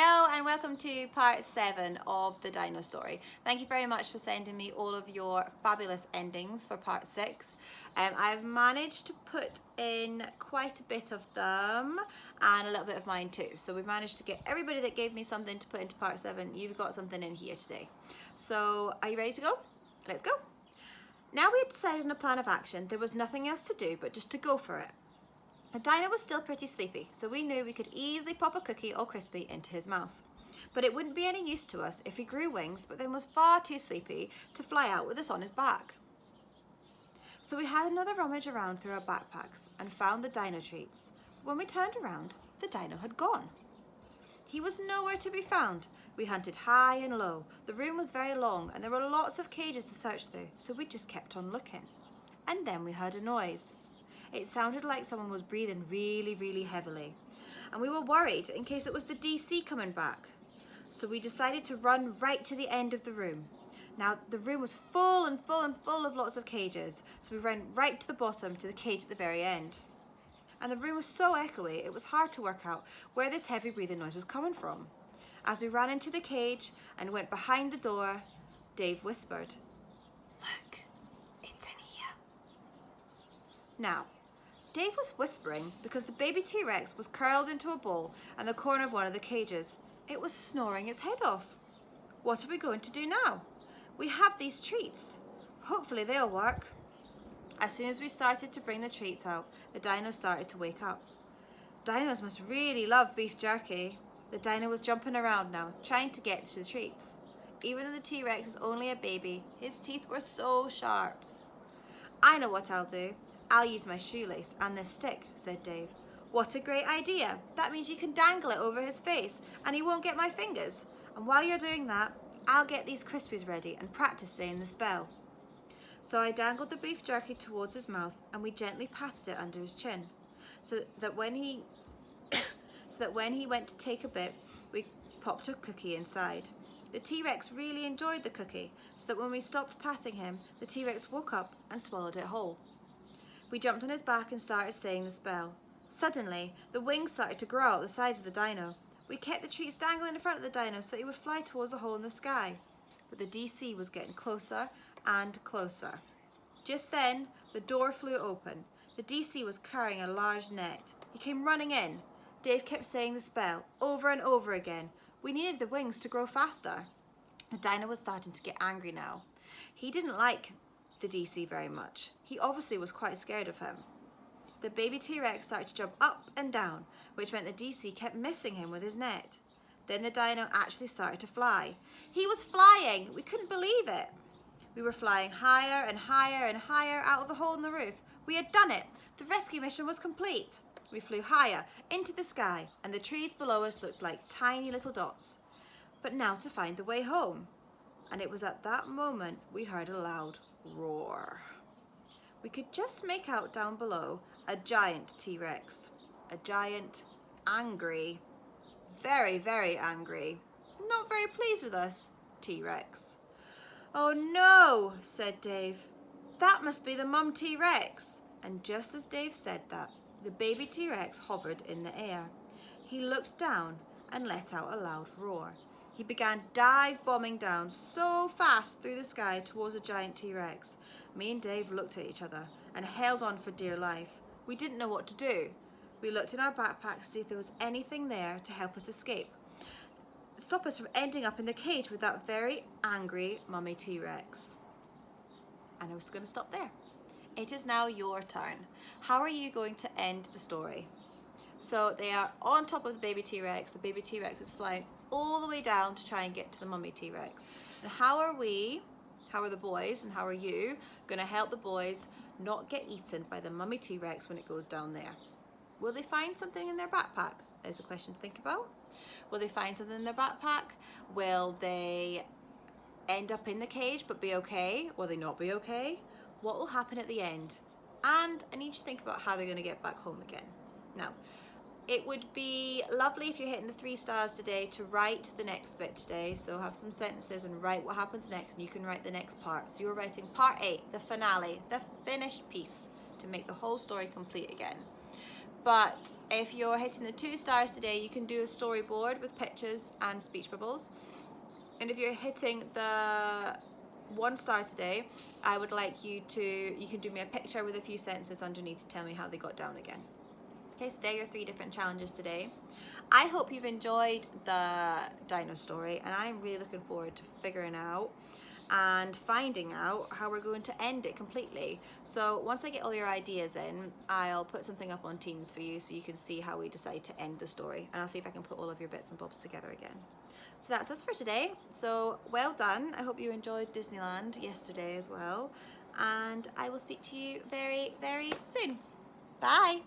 Hello and welcome to part 7 of the Dino story. Thank you very much for sending me all of your fabulous endings for part 6. I've managed to put in quite a bit of them and a little bit of mine too. So we've managed to get everybody that gave me something to put into part 7. You've got something in here today. So are you ready to go? Let's go. Now we had decided on a plan of action. There was nothing else to do but just to go for it. The Dino was still pretty sleepy, so we knew we could easily pop a cookie all crispy into his mouth. But it wouldn't be any use to us if he grew wings but then was far too sleepy to fly out with us on his back. So we had another rummage around through our backpacks and found the Dino treats. When we turned around, the Dino had gone. He was nowhere to be found. We hunted high and low. The room was very long and there were lots of cages to search through, so we just kept on looking. And then we heard a noise. It sounded like someone was breathing really, really heavily. And we were worried in case it was the DC coming back. So we decided to run right to the end of the room. Now, the room was full and full and full of lots of cages. So we ran right to the bottom to the cage at the very end. And the room was so echoey, it was hard to work out where this heavy breathing noise was coming from. As we ran into the cage and went behind the door, Dave whispered, "Look, it's in here." Now, Dave was whispering because the baby T-Rex was curled into a ball in the corner of one of the cages. It was snoring its head off. What are we going to do now? We have these treats. Hopefully they'll work. As soon as we started to bring the treats out, the Dino started to wake up. Dinos must really love beef jerky. The Dino was jumping around now, trying to get to the treats. Even though the T-Rex was only a baby, his teeth were so sharp. "I know what I'll do. I'll use my shoelace and this stick," said Dave. "What a great idea. That means you can dangle it over his face and he won't get my fingers. And while you're doing that, I'll get these Crispies ready and practice saying the spell." So I dangled the beef jerky towards his mouth and we gently patted it under his chin so that when he went to take a bit, we popped a cookie inside. The T-Rex really enjoyed the cookie, so that when we stopped patting him, the T-Rex woke up and swallowed it whole. We jumped on his back and started saying the spell. Suddenly, the wings started to grow out the sides of the Dino. We kept the treats dangling in front of the Dino so that he would fly towards the hole in the sky. But the DC was getting closer and closer. Just then, the door flew open. The DC was carrying a large net. He came running in. Dave kept saying the spell over and over again. We needed the wings to grow faster. The Dino was starting to get angry now. He didn't like the DC very much. He obviously was quite scared of him. The baby T-Rex started to jump up and down, which meant the DC kept missing him with his net. Then the Dino actually started to fly. He was flying! We couldn't believe it. We were flying higher and higher and higher out of the hole in the roof. We had done it! The rescue mission was complete. We flew higher into the sky and the trees below us looked like tiny little dots. But now to find the way home. And it was at that moment we heard a loud roar. We could just make out down below a giant T-Rex. A giant, angry, very, very angry, not very pleased with us T-Rex. "Oh no," said Dave. "That must be the mum T-Rex." And just as Dave said that, the baby T-Rex hovered in the air. He looked down and let out a loud roar. He began dive bombing down so fast through the sky towards the giant T-Rex. Me and Dave looked at each other and held on for dear life. We didn't know what to do. We looked in our backpacks to see if there was anything there to help us escape. Stop us from ending up in the cage with that very angry mummy T-Rex. And I was going to stop there. It is now your turn. How are you going to end the story? So they are on top of the baby T-Rex. The baby T-Rex is flying all the way down to try and get to the mummy T-Rex. And how are the boys and how are you going to help the boys not get eaten by the mummy T-Rex when it goes down there? Will they find something in their backpack? There's a question to think about. Will they find something in their backpack? Will they end up in the cage but be okay? Will they not be okay? What will happen at the end? And I need you to think about how they're going to get back home again. Now, it would be lovely if you're hitting the 3 stars today to write the next bit today. So have some sentences and write what happens next, and you can write the next part. So you're writing part 8, the finale, the finished piece, to make the whole story complete again. But if you're hitting the 2 stars today, you can do a storyboard with pictures and speech bubbles. And if you're hitting the 1 star today, I would like you can do me a picture with a few sentences underneath to tell me how they got down again. Okay, so there are your 3 different challenges today. I hope you've enjoyed the Dino story, and I'm really looking forward to figuring out and finding out how we're going to end it completely. So once I get all your ideas in, I'll put something up on Teams for you so you can see how we decide to end the story, and I'll see if I can put all of your bits and bobs together again. So that's us for today. So well done. I hope you enjoyed Disneyland yesterday as well, and I will speak to you very, very soon. Bye.